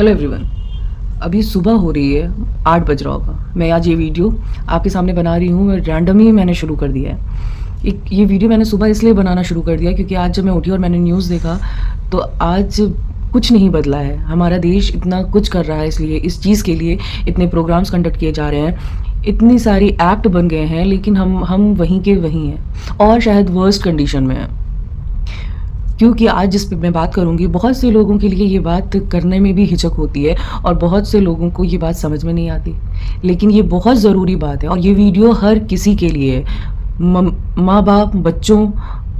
Hello everyone. अभी सुबह हो रही है, 8 बज रहा होगा। मैं आज ये वीडियो आपके सामने बना रही हूँ। रैंडमली मैंने शुरू कर दिया है। ये वीडियो मैंने सुबह इसलिए बनाना शुरू कर दिया क्योंकि आज जब मैं उठी और मैंने न्यूज़ देखा तो आज कुछ नहीं बदला है। हमारा देश इतना कुछ कर रहा है, इसलिए इस चीज़ के लिए इतने प्रोग्राम्स कंडक्ट किए जा रहे हैं, इतनी सारी एक्ट बन गए हैं, लेकिन हम वहीं के वहीं हैं और शायद वर्स्ट कंडीशन में हैं। क्योंकि आज जिस पे मैं बात करूँगी, बहुत से लोगों के लिए ये बात करने में भी हिचक होती है और बहुत से लोगों को ये बात समझ में नहीं आती, लेकिन ये बहुत ज़रूरी बात है और ये वीडियो हर किसी के लिए है। माँ बाप, बच्चों,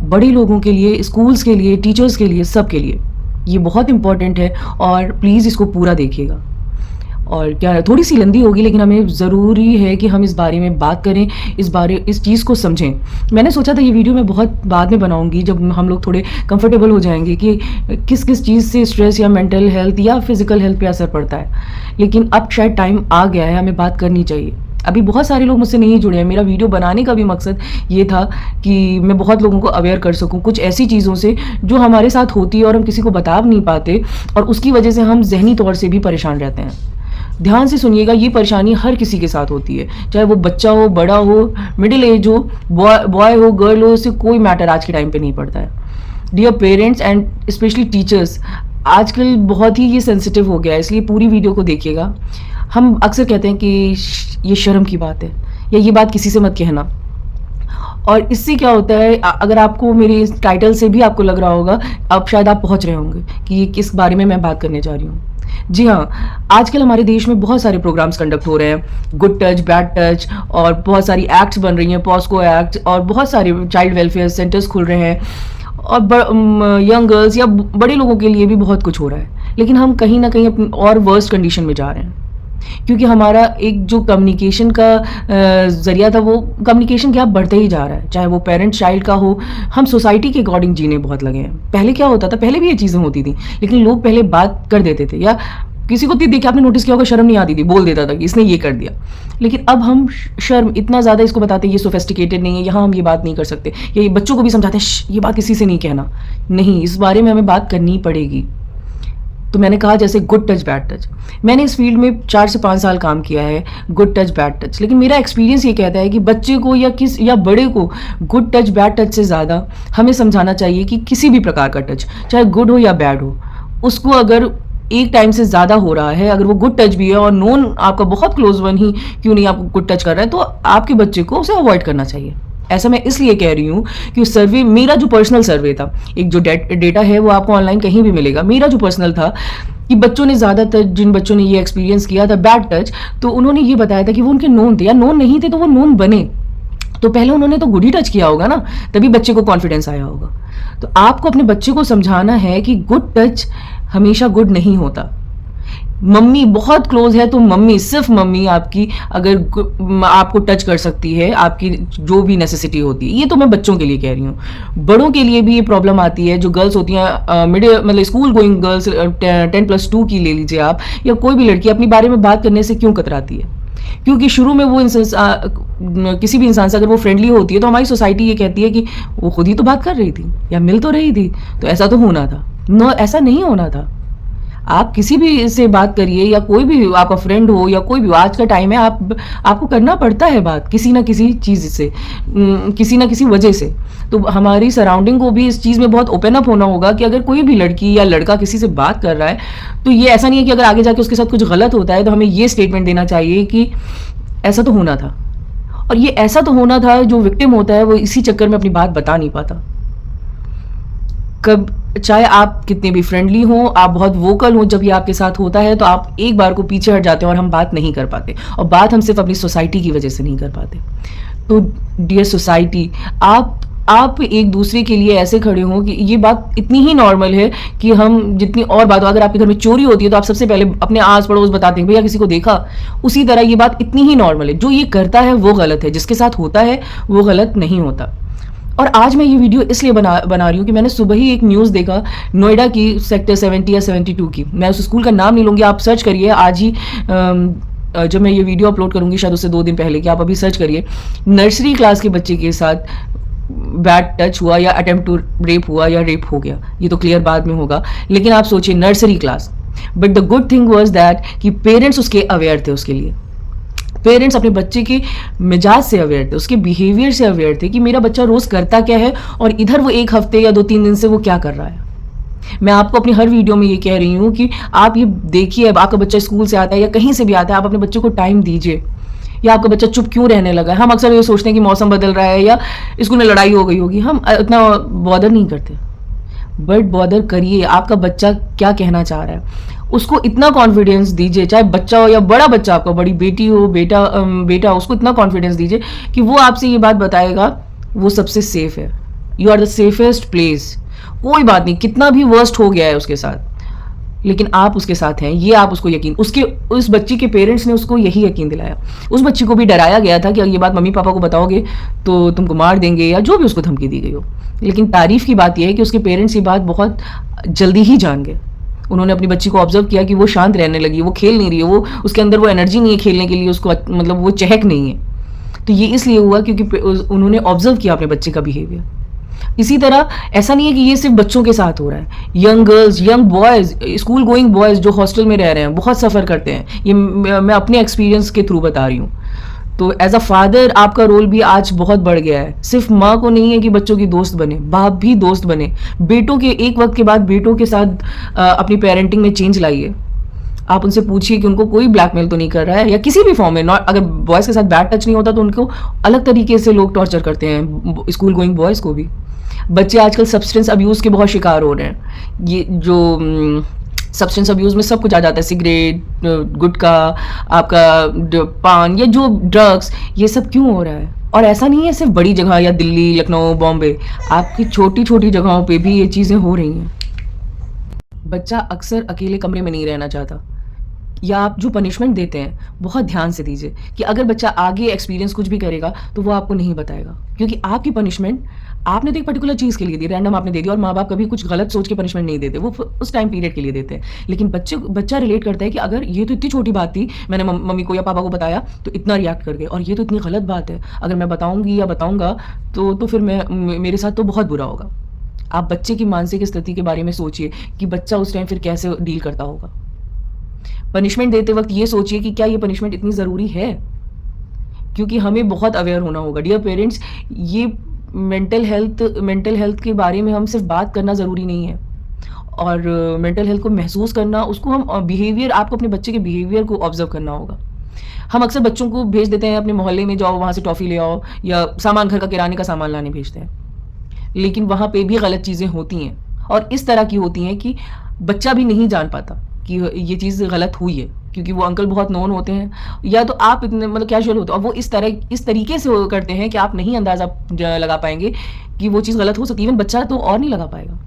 बड़े लोगों के लिए, स्कूल्स के लिए, टीचर्स के लिए, सब के लिए ये बहुत इम्पॉर्टेंट है और प्लीज़ इसको पूरा देखिएगा। और क्या है, थोड़ी सी लंबी होगी, लेकिन हमें ज़रूरी है कि हम इस बारे में बात करें, इस चीज़ को समझें। मैंने सोचा था ये वीडियो मैं बहुत बाद में बनाऊंगी, जब हम लोग थोड़े कंफर्टेबल हो जाएंगे कि किस किस चीज़ से स्ट्रेस या मेंटल हेल्थ या फिज़िकल हेल्थ पे असर पड़ता है। लेकिन अब शायद टाइम आ गया है, हमें बात करनी चाहिए। अभी बहुत सारे लोग मुझसे नहीं जुड़े हैं। मेरा वीडियो बनाने का भी मकसद ये था कि मैं बहुत लोगों को अवेयर कर सकूं कुछ ऐसी चीज़ों से जो हमारे साथ होती है और हम किसी को बता नहीं पाते, और उसकी वजह से हम जहनी तौर से भी परेशान रहते हैं। ध्यान से सुनिएगा, ये परेशानी हर किसी के साथ होती है, चाहे वो बच्चा हो, बड़ा हो, मिडिल एज हो, बॉय हो, गर्ल हो, इससे कोई मैटर आज के टाइम पे नहीं पड़ता है। Dear parents and specially teachers, आजकल बहुत ही ये सेंसिटिव हो गया है, इसलिए पूरी वीडियो को देखिएगा। हम अक्सर कहते हैं कि ये शर्म की बात है या ये बात किसी से मत कहना, और इससे क्या होता है, अगर आपको मेरे इस टाइटल से भी आपको लग रहा होगा, अब शायद आप पहुंच रहे होंगे कि ये किस बारे में मैं बात करने जा रही हूँ। जी हाँ, आजकल हमारे देश में बहुत सारे प्रोग्राम्स कंडक्ट हो रहे हैं, गुड टच, बैड टच, और बहुत सारी एक्ट्स बन रही हैं, पॉस्को एक्ट, और बहुत सारे चाइल्ड वेलफेयर सेंटर्स खुल रहे हैं, और यंग गर्ल्स या बड़े लोगों के लिए भी बहुत कुछ हो रहा है। लेकिन हम कहीं ना कहीं अपनी और वर्स्ट कंडीशन में जा रहे हैं, क्योंकि हमारा एक जो कम्युनिकेशन का ज़रिया था, वो कम्युनिकेशन गैप बढ़ते ही जा रहा है, चाहे वो पेरेंट चाइल्ड का हो। हम सोसाइटी के अकॉर्डिंग जीने बहुत लगे हैं। पहले क्या होता था, पहले भी ये चीज़ें होती थी, लेकिन लोग पहले बात कर देते थे, या किसी को देख के आपने नोटिस किया होगा, शर्म नहीं आती थी, बोल देता था कि इसने ये कर दिया। लेकिन अब हम शर्म इतना ज़्यादा इसको बताते हैं, ये सोफेस्टिकेटेड नहीं है, यहाँ हम ये बात नहीं कर सकते, या ये बच्चों को भी समझाते हैं ये बात किसी से नहीं कहना। नहीं, इस बारे में हमें बात करनी पड़ेगी। तो मैंने कहा जैसे गुड टच, बैड टच, मैंने इस फील्ड में 4 से 5 साल काम किया है, गुड टच, बैड टच, लेकिन मेरा एक्सपीरियंस ये कहता है कि बच्चे को या बड़े को गुड टच, बैड टच से ज़्यादा हमें समझाना चाहिए कि किसी भी प्रकार का टच, चाहे गुड हो या बैड हो, उसको अगर एक टाइम से ज़्यादा हो रहा है, अगर वो गुड टच भी है और नोन आपका बहुत क्लोज वन ही क्यों नहीं आपको गुड टच कर रहा है, तो आपके बच्चे को उसे अवॉइड करना चाहिए। ऐसा मैं इसलिए कह रही हूँ कि सर्वे, मेरा जो पर्सनल सर्वे था, एक जो डेटा है वो आपको ऑनलाइन कहीं भी मिलेगा, मेरा जो पर्सनल था कि बच्चों ने ज़्यादातर, जिन बच्चों ने ये एक्सपीरियंस किया था बैड टच, तो उन्होंने ये बताया था कि वो उनके नोन थे, या नोन नहीं थे तो वो नोन बने। तो पहले उन्होंने तो गुड ही टच किया होगा ना, तभी बच्चे को कॉन्फिडेंस आया होगा। तो आपको अपने बच्चे को समझाना है कि गुड टच हमेशा गुड नहीं होता। मम्मी बहुत क्लोज है तो मम्मी, सिर्फ मम्मी आपकी अगर आपको टच कर सकती है, आपकी जो भी नेसेसिटी होती है, ये तो मैं बच्चों के लिए कह रही हूँ। बड़ों के लिए भी ये प्रॉब्लम आती है, जो गर्ल्स होती हैं, मतलब स्कूल गोइंग गर्ल्स, 10+2 की ले लीजिए आप, या कोई भी लड़की अपने बारे में बात करने से क्यों कतराती है? क्योंकि शुरू में वो इंसान, किसी भी इंसान से अगर वो फ्रेंडली होती है तो हमारी सोसाइटी ये कहती है कि वो खुद ही तो बात कर रही थी या मिल तो रही थी, तो ऐसा तो होना था। नो, ऐसा नहीं होना था। आप किसी भी से बात करिए, या कोई भी आपका फ्रेंड हो या कोई भी, आज का टाइम है, आपको करना पड़ता है बात किसी ना किसी चीज़ से, किसी ना किसी वजह से। तो हमारी सराउंडिंग को भी इस चीज़ में बहुत ओपन अप होना होगा कि अगर कोई भी लड़की या लड़का किसी से बात कर रहा है, तो ये ऐसा नहीं है कि अगर आगे जाके उसके साथ कुछ गलत होता है तो हमें ये स्टेटमेंट देना चाहिए कि ऐसा तो होना था। और ये ऐसा तो होना था, जो विक्टिम होता है वो इसी चक्कर में अपनी बात बता नहीं पाता। कब, चाहे आप कितने भी फ्रेंडली हों, आप बहुत वोकल हों, जब ये आपके साथ होता है तो आप एक बार को पीछे हट जाते हैं और हम बात नहीं कर पाते, और बात हम सिर्फ अपनी सोसाइटी की वजह से नहीं कर पाते। तो डियर सोसाइटी, आप एक दूसरे के लिए ऐसे खड़े हों कि ये बात इतनी ही नॉर्मल है कि हम जितनी और बात हो, अगर आपके घर में चोरी होती है तो आप सबसे पहले अपने आस पड़ोस बताते हैं भैया किसी को देखा, उसी तरह ये बात इतनी ही नॉर्मल है। जो ये करता है वो गलत है, जिसके साथ होता है वो गलत नहीं होता। और आज मैं ये वीडियो इसलिए बना रही हूँ कि मैंने सुबह ही एक न्यूज़ देखा, नोएडा की, सेक्टर 70 या 72 की, मैं उस स्कूल का नाम नहीं लूँगी, आप सर्च करिए आज ही, जब मैं ये वीडियो अपलोड करूँगी शायद उससे 2 दिन पहले, कि आप अभी सर्च करिए, नर्सरी क्लास के बच्चे के साथ बैड टच हुआ, या अटेम्प्ट टू रेप हुआ, या रेप हो गया, ये तो क्लियर बाद में होगा। लेकिन आप सोचिए, nursery class, but the good thing was that कि पेरेंट्स उसके अवेयर थे उसके लिए। पेरेंट्स अपने बच्चे के मिजाज से अवेयर थे, उसके बिहेवियर से अवेयर थे कि मेरा बच्चा रोज़ करता क्या है और इधर वो 1 हफ्ते या 2-3 दिन से वो क्या कर रहा है। मैं आपको अपनी हर वीडियो में ये कह रही हूँ कि आप ये देखिए, अब आपका बच्चा स्कूल से आता है या कहीं से भी आता है, आप अपने बच्चे को टाइम दीजिए। या आपका बच्चा चुप क्यों रहने लगा है? हम अक्सर ये सोचते हैं कि मौसम बदल रहा है या स्कूल में लड़ाई हो गई होगी, हम इतना बॉदर नहीं करते। बट बॉदर करिए, आपका बच्चा क्या कहना चाह रहा है, उसको इतना कॉन्फिडेंस दीजिए, चाहे बच्चा हो या बड़ा बच्चा, आपका बड़ी बेटी हो, बेटा, उसको इतना कॉन्फिडेंस दीजिए कि वो आपसे ये बात बताएगा वो सबसे सेफ है। You are the safest place. कोई बात नहीं, कितना भी वर्स्ट हो गया है उसके साथ, लेकिन आप उसके साथ हैं, ये आप उसको यकीन, उस बच्ची के पेरेंट्स ने उसको यही यकीन दिलाया। उस बच्ची को भी डराया गया था कि अगर ये बात मम्मी पापा को बताओगे तो तुमको मार देंगे या जो भी उसको धमकी दी गई हो। लेकिन तारीफ की बात यह है कि उसके पेरेंट्स ये बात बहुत जल्दी ही जान गए। उन्होंने अपनी बच्ची को ऑब्जर्व किया कि वो शांत रहने लगी, वो खेल नहीं रही है, वो उसके अंदर वो एनर्जी नहीं है खेलने के लिए, उसको मतलब वो चहक नहीं है। तो ये इसलिए हुआ क्योंकि उन्होंने ऑब्जर्व किया अपने बच्चे का बिहेवियर। इसी तरह ऐसा नहीं है कि ये सिर्फ बच्चों के साथ हो रहा है, young girls, young boys, school going boys जो हॉस्टल में रह रहे हैं बहुत सफ़र करते हैं। ये मैं अपने एक्सपीरियंस के थ्रू बता रही हूँ। तो एज अ फादर आपका रोल भी आज बहुत बढ़ गया है। सिर्फ माँ को नहीं है कि बच्चों की दोस्त बने, बाप भी दोस्त बने। बेटों के एक वक्त के बाद बेटों के साथ अपनी पेरेंटिंग में चेंज लाइए। आप उनसे पूछिए कि उनको कोई ब्लैकमेल तो नहीं कर रहा है या किसी भी फॉर्म में। नॉट अगर बॉयज़ के साथ बैड टच नहीं होता तो उनको अलग तरीके से लोग टॉर्चर करते हैं, स्कूल गोइंग बॉयज़ को भी। बच्चे आजकल सब्सटेंस अब्यूज़ के बहुत शिकार हो रहे हैं। ये जो सब्सटेंस अब्यूज़ में सब कुछ आ जाता है, सिगरेट, गुटखा, आपका पान या जो ड्रग्स, ये सब क्यों हो रहा है? और ऐसा नहीं है सिर्फ बड़ी जगह या दिल्ली, लखनऊ, बॉम्बे, आपकी छोटी छोटी जगहों पे भी ये चीज़ें हो रही हैं। बच्चा अक्सर अकेले कमरे में नहीं रहना चाहता, या आप जो पनिशमेंट देते हैं बहुत ध्यान से दीजिए कि अगर बच्चा आगे एक्सपीरियंस कुछ भी करेगा तो वो आपको नहीं बताएगा, क्योंकि आपकी पनिशमेंट आपने तो एक पर्टिकुलर चीज़ के लिए दी, रैंडम आपने दे दी। और माँ बाप कभी कुछ गलत सोच के पनिशमेंट नहीं देते, वो उस टाइम पीरियड के लिए देते हैं। लेकिन बच्चा रिलेट करता है कि अगर ये तो इतनी छोटी बात थी, मैंने मम्मी को या पापा को बताया तो इतना रिएक्ट कर गए, और ये तो इतनी गलत बात है, अगर मैं बताऊँगी या बताऊँगा तो फिर मेरे साथ तो बहुत बुरा होगा। आप बच्चे की मानसिक स्थिति के बारे में सोचिए कि बच्चा उस टाइम फिर कैसे डील करता होगा। पनिशमेंट देते वक्त ये सोचिए कि क्या ये पनिशमेंट इतनी ज़रूरी है, क्योंकि हमें बहुत अवेयर होना होगा। डियर पेरेंट्स, ये मेंटल हेल्थ के बारे में हम सिर्फ बात करना ज़रूरी नहीं है, और मेंटल हेल्थ को महसूस करना, उसको हम बिहेवियर, आपको अपने बच्चे के बिहेवियर को ऑब्जर्व करना होगा। हम अक्सर बच्चों को भेज देते हैं अपने मोहल्ले में, जाओ वहाँ से टॉफ़ी ले आओ, या सामान, घर का किराने का सामान लाने भेजते हैं, लेकिन वहाँ पे भी गलत चीज़ें होती हैं, और इस तरह की होती हैं कि बच्चा भी नहीं जान पाता कि ये चीज़ गलत हुई है, क्योंकि वो अंकल बहुत नोन होते हैं, या तो आप इतने मतलब कैजुअल होते हो, और वो इस तरीके से करते हैं कि आप नहीं अंदाज़ा लगा पाएंगे कि वो चीज़ गलत हो सकती है। इवन बच्चा तो और नहीं लगा पाएगा।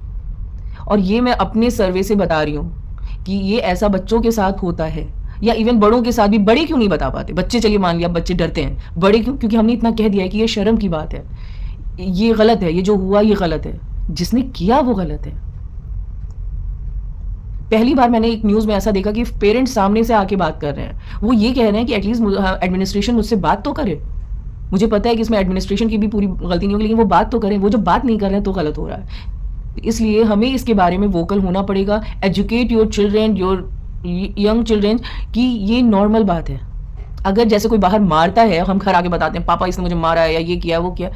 और ये मैं अपने सर्वे से बता रही हूँ कि ये ऐसा बच्चों के साथ होता है, या इवन बड़ों के साथ भी। बड़े क्यों नहीं बता पाते? बच्चे चलिए मान लिया बच्चे डरते हैं, बड़े क्यों? क्योंकि हमने इतना कह दिया है कि ये शर्म की बात है, ये गलत है, ये जो हुआ ये गलत है, जिसने किया वो गलत है। पहली बार मैंने एक न्यूज़ में ऐसा देखा कि पेरेंट्स सामने से आके बात कर रहे हैं, वो ये कह रहे हैं कि एटलीस्ट एडमिनिस्ट्रेशन मुझसे बात तो करे। मुझे पता है कि इसमें एडमिनिस्ट्रेशन की भी पूरी गलती नहीं होगी, लेकिन वो बात तो करें। वो जब बात नहीं कर रहे हैं तो गलत हो रहा है। इसलिए हमें इसके बारे में वोकल होना पड़ेगा। Educate your children, your young children, कि ये नॉर्मल बात है। अगर जैसे कोई बाहर मारता है, हम घर आके बताते हैं पापा इसने मुझे मारा है, या ये किया वो किया,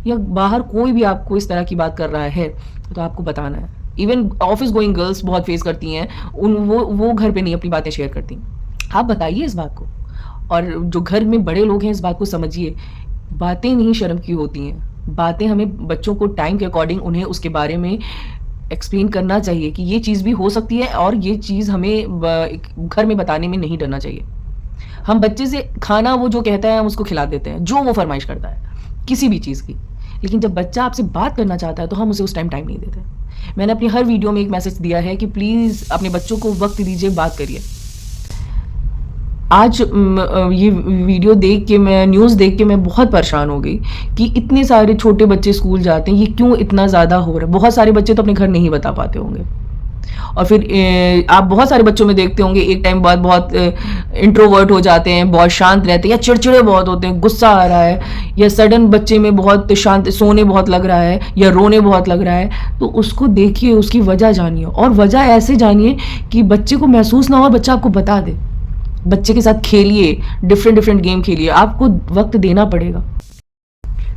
या बाहर कोई भी आपको इस तरह की बात कर रहा है तो आपको बताना है। इवन ऑफिस गोइंग गर्ल्स बहुत फेस करती हैं, वो घर पे नहीं अपनी बातें शेयर करती। आप बताइए इस बात को, और जो घर में बड़े लोग हैं इस बात को समझिए। बातें नहीं शर्म की होती हैं, बातें हमें बच्चों को टाइम के अकॉर्डिंग उन्हें उसके बारे में एक्सप्लेन करना चाहिए कि ये चीज़ भी हो सकती है, और ये चीज़ हमें घर में बताने में नहीं डरना चाहिए। हम बच्चे से खाना वो जो कहता है हम उसको खिला देते हैं, जो वो फरमाइश करता है किसी भी चीज़ की। लेकिन जब बच्चा आपसे बात करना चाहता है तो हम उसे उस टाइम नहीं देते। मैंने अपनी हर वीडियो में एक मैसेज दिया है कि प्लीज़ अपने बच्चों को वक्त दीजिए, बात करिए। आज ये वीडियो देख के, मैं न्यूज़ देख के मैं बहुत परेशान हो गई कि इतने सारे छोटे बच्चे स्कूल जाते हैं, ये क्यों इतना ज़्यादा हो रहा है। बहुत सारे बच्चे तो अपने घर नहीं बता पाते होंगे। और फिर आप बहुत सारे बच्चों में देखते होंगे एक टाइम बाद बहुत इंट्रोवर्ट हो जाते हैं, बहुत शांत रहते हैं, या चिड़चिड़े बहुत होते हैं, गुस्सा आ रहा है, या सडन बच्चे में बहुत शांत, सोने बहुत लग रहा है या रोने बहुत लग रहा है, तो उसको देखिए, उसकी वजह जानिए, और वजह ऐसे जानिए कि बच्चे को महसूस ना हो, बच्चा आपको बता दे। बच्चे के साथ खेलिए, डिफरेंट डिफरेंट गेम खेलिए, आपको वक्त देना पड़ेगा।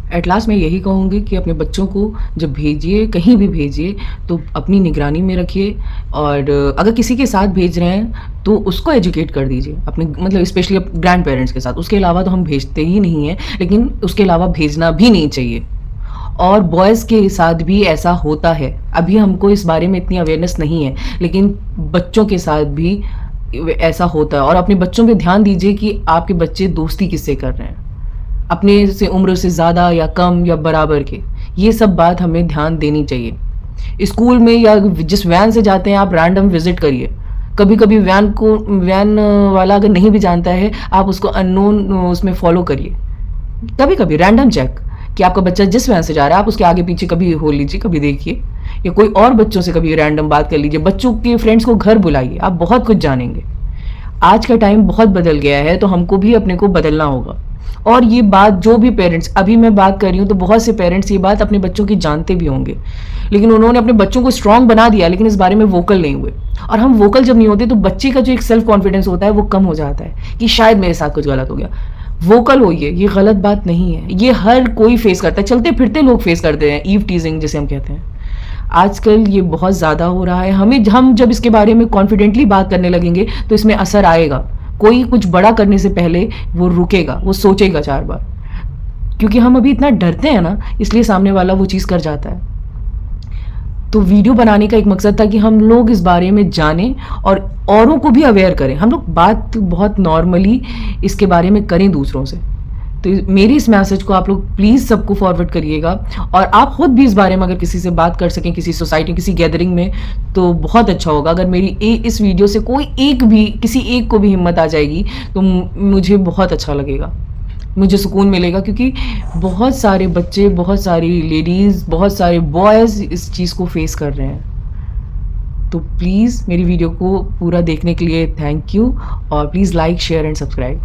एट लास्ट मैं यही कहूँगी कि अपने बच्चों को जब भेजिए, कहीं भी भेजिए, तो अपनी निगरानी में रखिए, और अगर किसी के साथ भेज रहे हैं तो उसको एजुकेट कर दीजिए, अपने मतलब स्पेशली ग्रैंड पेरेंट्स के साथ। उसके अलावा तो हम भेजते ही नहीं हैं, लेकिन उसके अलावा भेजना भी नहीं चाहिए। और बॉयज़ के साथ भी ऐसा होता है, अभी हमको इस बारे में इतनी अवेयरनेस नहीं है, लेकिन बच्चों के साथ भी ऐसा होता है। और अपने बच्चों पे ध्यान दीजिए कि आपके बच्चे दोस्ती किससे कर रहे हैं, अपने से उम्र से ज़्यादा या कम या बराबर के, ये सब बात हमें ध्यान देनी चाहिए। स्कूल में या जिस वैन से जाते हैं आप रैंडम विजिट करिए, कभी कभी वैन वाला अगर नहीं भी जानता है, आप उसको अननोन उसमें फॉलो करिए, कभी कभी रैंडम चेक कि आपका बच्चा जिस वैन से जा रहा है आप उसके आगे पीछे कभी हो लीजिए, कभी देखिए, या कोई और बच्चों से कभी रैंडम बात कर लीजिए, बच्चों के फ्रेंड्स को घर बुलाइए, आप बहुत कुछ जानेंगे। आज का टाइम बहुत बदल गया है, तो हमको भी अपने को बदलना होगा। और ये बात जो भी पेरेंट्स, अभी मैं बात कर रही हूँ तो बहुत से पेरेंट्स ये बात अपने बच्चों की जानते भी होंगे, लेकिन उन्होंने अपने बच्चों को स्ट्रांग बना दिया, लेकिन इस बारे में वोकल नहीं हुए। और हम वोकल जब नहीं होते तो बच्चे का जो एक सेल्फ कॉन्फिडेंस होता है वो कम हो जाता है कि शायद मेरे साथ कुछ गलत हो गया। वोकल होइए, ये गलत बात नहीं है, ये हर कोई फेस करता है, चलते फिरते लोग फेस करते हैं, ईव टीजिंग जिसे हम कहते हैं। आजकल ये बहुत ज़्यादा हो रहा है, हम जब इसके बारे में कॉन्फिडेंटली बात करने लगेंगे तो इसमें असर आएगा। कोई कुछ बड़ा करने से पहले वो रुकेगा, वो सोचेगा 4 बार, क्योंकि हम अभी इतना डरते हैं ना, इसलिए सामने वाला वो चीज़ कर जाता है। तो वीडियो बनाने का एक मकसद था कि हम लोग इस बारे में जानें और औरों को भी अवेयर करें, हम लोग बात बहुत नॉर्मली इसके बारे में करें दूसरों से। तो मेरी इस मैसेज को आप लोग प्लीज़ सबको फॉरवर्ड करिएगा, और आप खुद भी इस बारे में अगर किसी से बात कर सकें, किसी सोसाइटी, किसी गैदरिंग में, तो बहुत अच्छा होगा। अगर मेरी इस वीडियो से कोई एक भी, किसी एक को भी हिम्मत आ जाएगी तो मुझे बहुत अच्छा लगेगा, मुझे सुकून मिलेगा, क्योंकि बहुत सारे बच्चे, बहुत सारी लेडीज़, बहुत सारे बॉयज़ इस चीज़ को फेस कर रहे हैं। तो प्लीज़ मेरी वीडियो को पूरा देखने के लिए थैंक यू, और please like, share and subscribe.